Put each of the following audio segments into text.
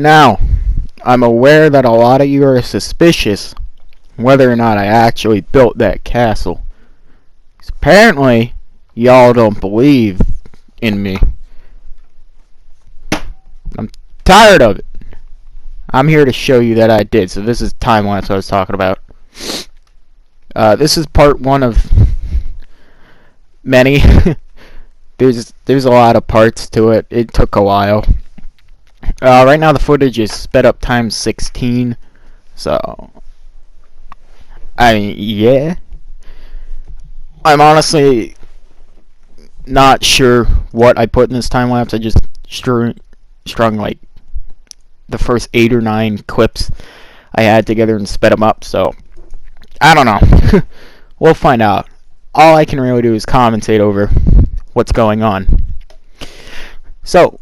Now, I'm aware that a lot of you are suspicious whether or not I actually built that castle. 'Cause apparently, y'all don't believe in me. I'm tired of it. I'm here to show you that I did. So this is time-lapse I was talking about. This is part one of many. There's a lot of parts to it. It took a while. Right now the footage is sped up times 16. So, I mean, yeah. I'm honestly not sure what I put in this time lapse. I just strung like the first 8 or 9 clips I had together and sped them up. So, I don't know. We'll find out. All I can really do is commentate over what's going on. So,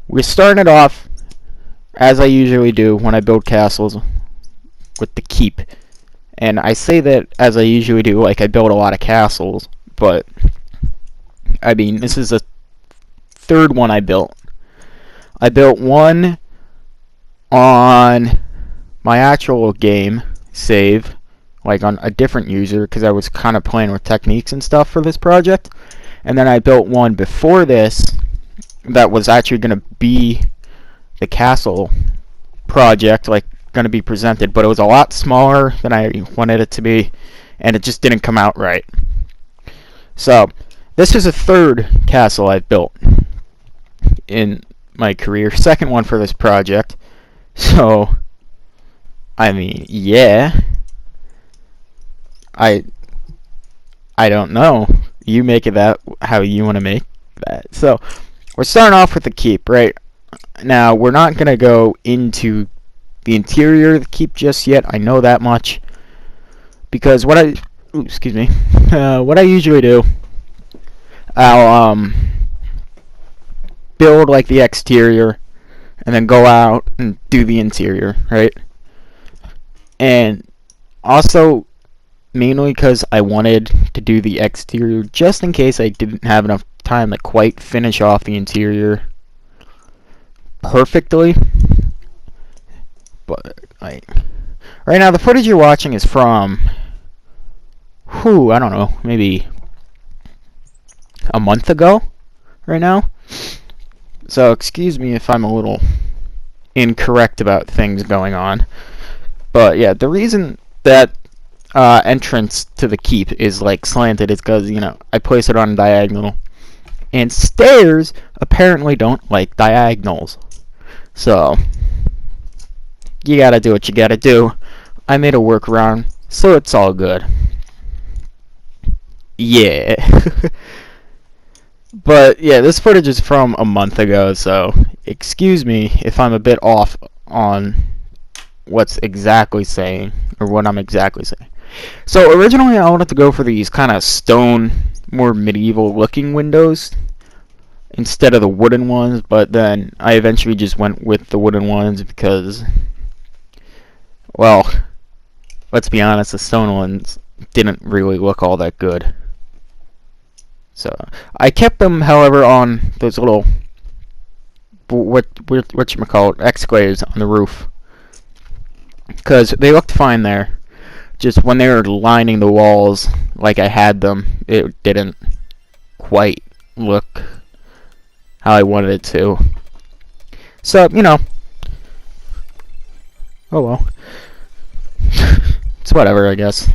we're starting it off as I usually do when I build castles with the keep. And I say that as I usually do, like I build a lot of castles, but I mean, this is the third one I built. I built one on my actual game save, like on a different user, because I was kind of playing with techniques and stuff for this project. And then I built one before this that was actually going to be the castle project, like going to be presented, but it was a lot smaller than I wanted it to be, and it just didn't come out right. So this is a third castle I've built in my career, second one for this project. So I mean, yeah, I don't know. You make it that how you want to make that. So we're starting off with the keep, right? Now we're not gonna go into the interior of the keep just yet. I know that much because what I what I usually do, I'll build like the exterior and then go out and do the interior, right? And also mainly because I wanted to do the exterior just in case I didn't have enough time to quite finish off the interior perfectly. But like right now the footage you're watching is from I don't know, maybe a month ago right now. So excuse me if I'm a little incorrect about things going on. But yeah, the reason that entrance to the keep is like slanted is because, you know, I place it on a diagonal, and stairs apparently don't like diagonals. So you gotta do what you gotta do. I made a workaround, so it's all good. Yeah. But yeah, this footage is from a month ago, so excuse me if I'm a bit off on what's exactly saying, or what I'm exactly saying. So originally I wanted to go for these kind of stone, more medieval looking windows instead of the wooden ones, but then I eventually just went with the wooden ones because, well, let's be honest, the stone ones didn't really look all that good. So I kept them, however, on those little whatchamacallit, exclaves on the roof, because they looked fine there. Just when they were lining the walls like I had them, it didn't quite look how I wanted it to. So, you know, oh well. It's whatever, I guess.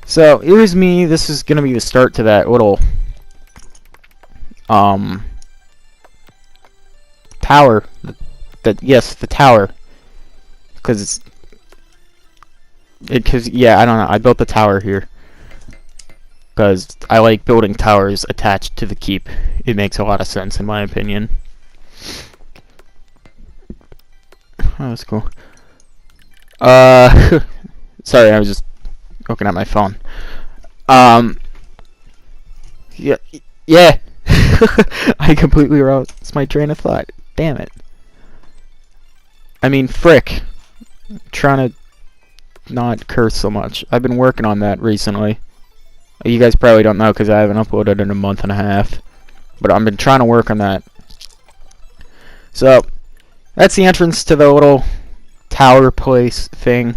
So, here's me. This is going to be the start to that little tower. Yes, the tower. Because yeah, I don't know. I built the tower here because I like building towers attached to the keep. It makes a lot of sense in my opinion. Oh, that's cool. Sorry, I was just looking at my phone. Yeah. I completely lost my train of thought. Damn it. I mean, frick. I'm trying to not curse so much. I've been working on that recently. You guys probably don't know because I haven't uploaded in a month and a half. But I've been trying to work on that. So, That's the entrance to the little tower place thing.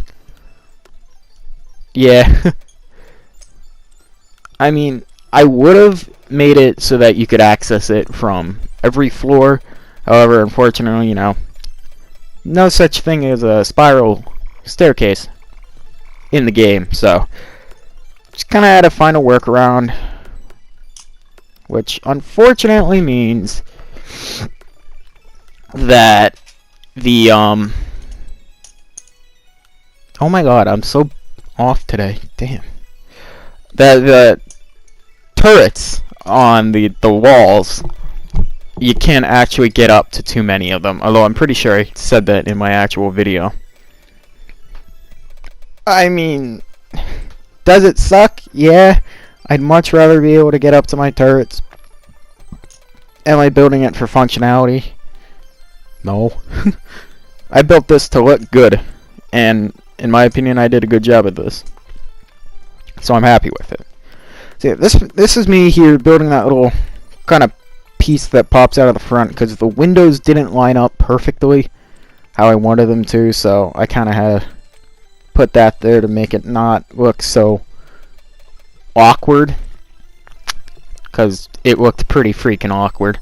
Yeah. I mean, I would have made it so that you could access it from every floor. However, unfortunately, no such thing as a spiral staircase in the game. So, just kind of had to find a workaround. Which, unfortunately, means that the, oh my god, I'm so off today. Damn. The turrets on the walls, you can't actually get up to too many of them. Although I'm pretty sure I said that in my actual video. I mean, does it suck? Yeah. I'd much rather be able to get up to my turrets. Am I building it for functionality? No. I built this to look good. And in my opinion, I did a good job at this. So I'm happy with it. So yeah, this is me here building that little kind of piece that pops out of the front, because the windows didn't line up perfectly how I wanted them to, so I kind of had to put that there to make it not look so awkward, because it looked pretty freaking awkward.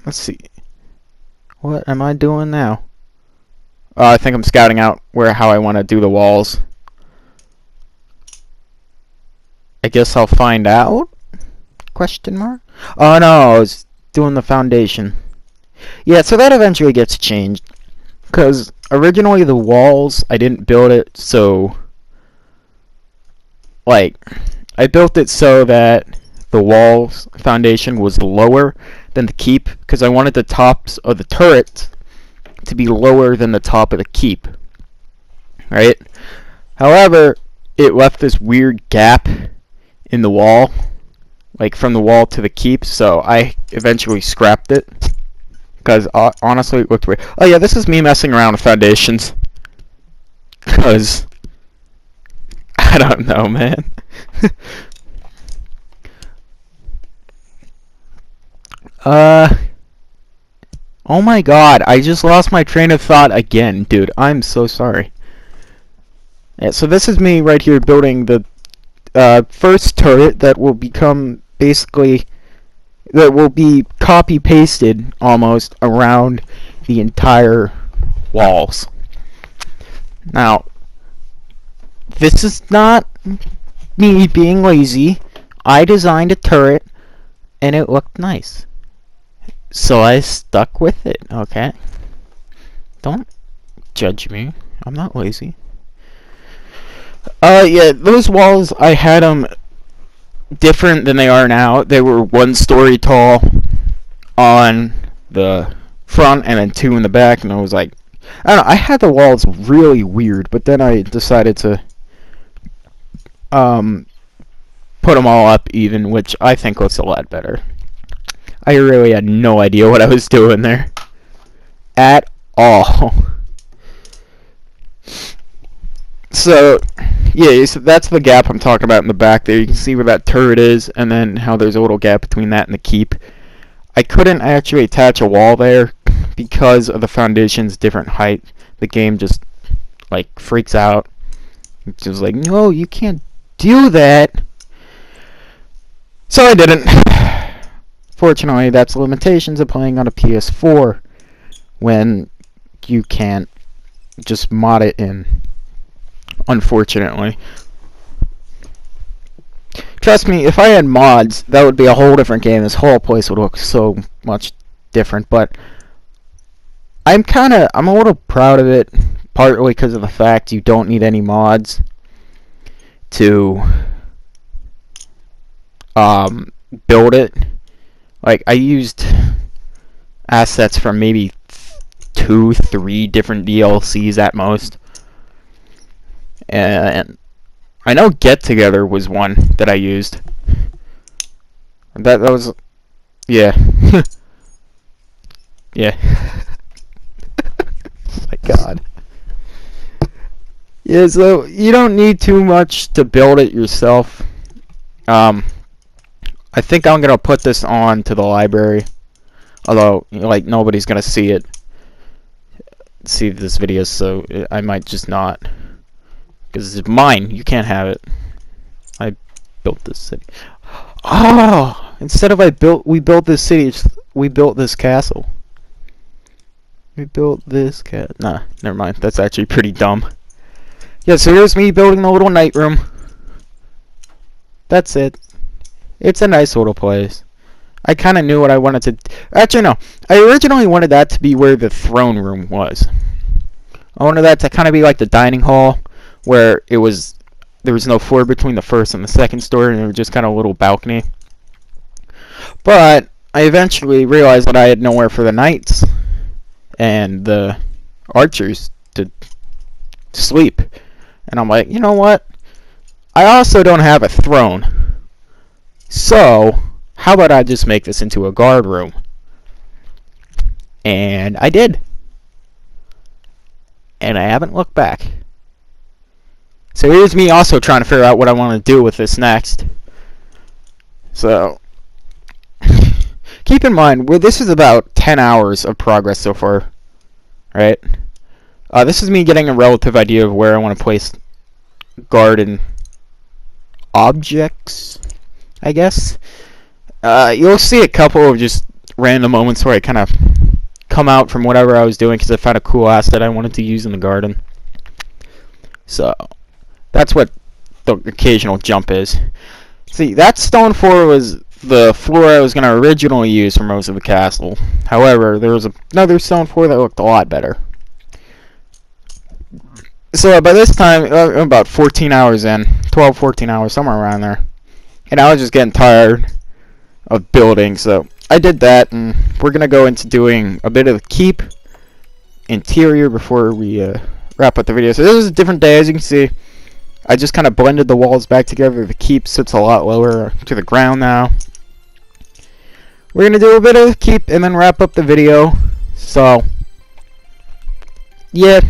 Let's see. What am I doing now? I think I'm scouting out how I want to do the walls. I guess I'll find out? Question mark? Oh no, I was doing the foundation. Yeah, so that eventually gets changed. Because originally the walls, I didn't build it so... Like, I built it so that the wall's foundation was lower than the keep, because I wanted the tops of the turrets to be lower than the top of the keep. Right? However, it left this weird gap in the wall, like from the wall to the keep, so I eventually scrapped it, because honestly it looked weird. Oh yeah, this is me messing around with foundations, because I don't know, man. Oh my god, I just lost my train of thought again, dude. I'm so sorry. Yeah, so this is me right here building the first turret that will become basically, that will be copy pasted almost around the entire walls. Now, this is not me being lazy. I designed a turret and it looked nice, so I stuck with it. Okay, don't judge me, I'm not lazy. Yeah, those walls, I had them different than they are now. They were 1 story tall on the front and then 2 in the back, and I was like, I don't know, I had the walls really weird, but then I decided to put them all up even, which I think looks a lot better. I really had no idea what I was doing there at all. So, yeah, so that's the gap I'm talking about in the back there. You can see where that turret is, and then how there's a little gap between that and the keep. I couldn't actually attach a wall there because of the foundation's different height. The game just, like, freaks out. It's just like, no, you can't do that. So I didn't. Fortunately, that's the limitations of playing on a PS4 when you can't just mod it in. Unfortunately. Trust me, if I had mods, that would be a whole different game. This whole place would look so much different, but I'm a little proud of it, partly because of the fact you don't need any mods to build it. Like, I used assets from maybe 2-3 different DLCs at most. And I know Get Together was one that I used. That was, yeah. Yeah. Oh my god. Yeah, so you don't need too much to build it yourself. I think I'm gonna put this on to the library Although, like, nobody's gonna see this video, so I might just not. Because it's mine. You can't have it. I built this city. Oh! Instead of we built this city, we built this castle. We built this Nah, never mind. That's actually pretty dumb. Yeah, so here's me building the little night room. That's it. It's a nice little place. I kind of knew what I wanted to... Actually, no. I originally wanted that to be where the throne room was. I wanted that to kind of be like the dining hall, where there was no floor between the first and the second story, and it was just kind of a little balcony. But I eventually realized that I had nowhere for the knights and the archers to sleep. And I'm like, you know what? I also don't have a throne. So, how about I just make this into a guard room? And I did. And I haven't looked back. So here's me also trying to figure out what I want to do with this next. So, keep in mind, this is about 10 hours of progress so far. Right? This is me getting a relative idea of where I want to place garden objects, I guess. You'll see a couple of just random moments where I kind of come out from whatever I was doing because I found a cool asset I wanted to use in the garden. So, that's what the occasional jump is. See, that stone floor was the floor I was going to originally use for most of the castle. However, there was another stone floor that looked a lot better. So by this time, I'm about 14 hours in. 12, 14 hours, somewhere around there. And I was just getting tired of building, so I did that, and we're going to go into doing a bit of the keep interior before we wrap up the video. So this is a different day, as you can see. I just kind of blended the walls back together. The keep sits a lot lower to the ground now. We're going to do a bit of the keep and then wrap up the video. So, yeah.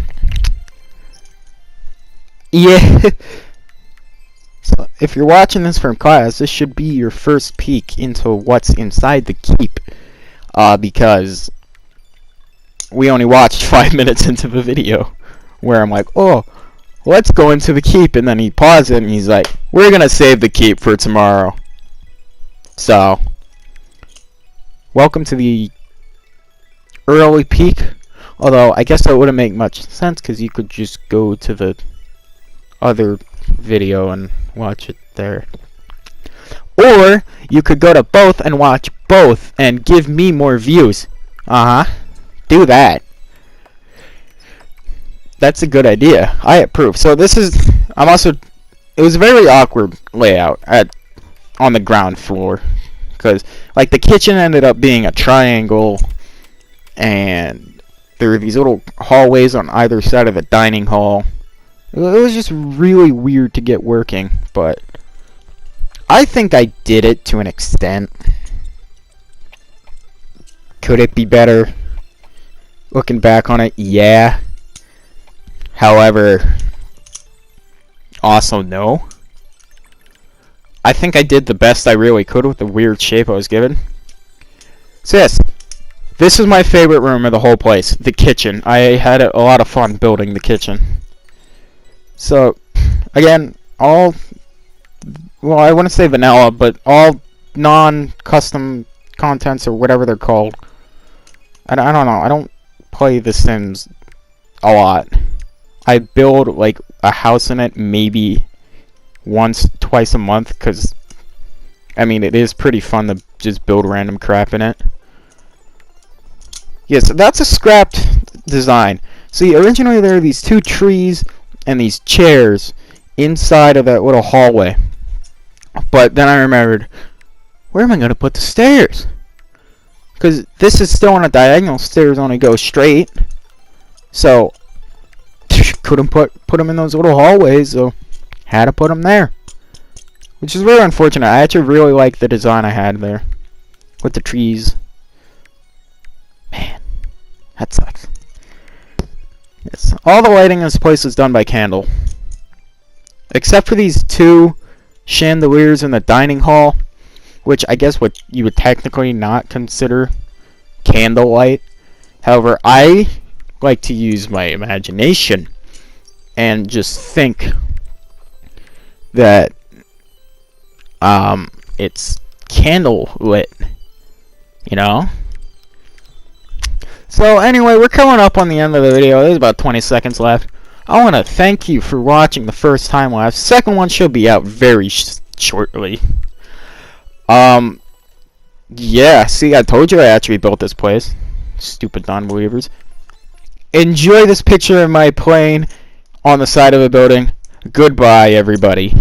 So if you're watching this from class, this should be your first peek into what's inside the keep, because we only watched 5 minutes into the video, where I'm like, oh, let's go into the keep, and then he paused it, and he's like, we're gonna save the keep for tomorrow. So, welcome to the early peek, although I guess that wouldn't make much sense, because you could just go to the other video and watch it there. Or you could go to both and watch both and give me more views. Do that. That's a good idea. I approve. So this is it was a very awkward layout on the ground floor, because like the kitchen ended up being a triangle, and there were these little hallways on either side of the dining hall. It was just really weird to get working, but I think I did it to an extent. Could it be better? Looking back on it, yeah. However, also no. I think I did the best I really could with the weird shape I was given. So yes, this is my favorite room of the whole place, the kitchen. I had a lot of fun building the kitchen. So, again, I wouldn't say vanilla, but all non-custom contents, or whatever they're called. I don't know. I don't play The Sims a lot. I build, like, a house in it maybe once, twice a month, because, I mean, it is pretty fun to just build random crap in it. Yes, that's a scrapped design. See, originally there were these two trees and these chairs inside of that little hallway. But then I remembered, where am I going to put the stairs? Because this is still on a diagonal, stairs only go straight. So, couldn't put them in those little hallways, so had to put them there. Which is very unfortunate. I actually really like the design I had there with the trees. Man, that sucks. Yes, all the lighting in this place is done by candle. Except for these two chandeliers in the dining hall, which I guess what you would technically not consider candlelight. However, I like to use my imagination and just think that it's candle lit, you know? So anyway, we're coming up on the end of the video. There's about 20 seconds left. I want to thank you for watching the first time lapse. Second one should be out very shortly. Yeah, see, I told you I actually built this place. Stupid non-believers. Enjoy this picture of my plane on the side of a building. Goodbye, everybody.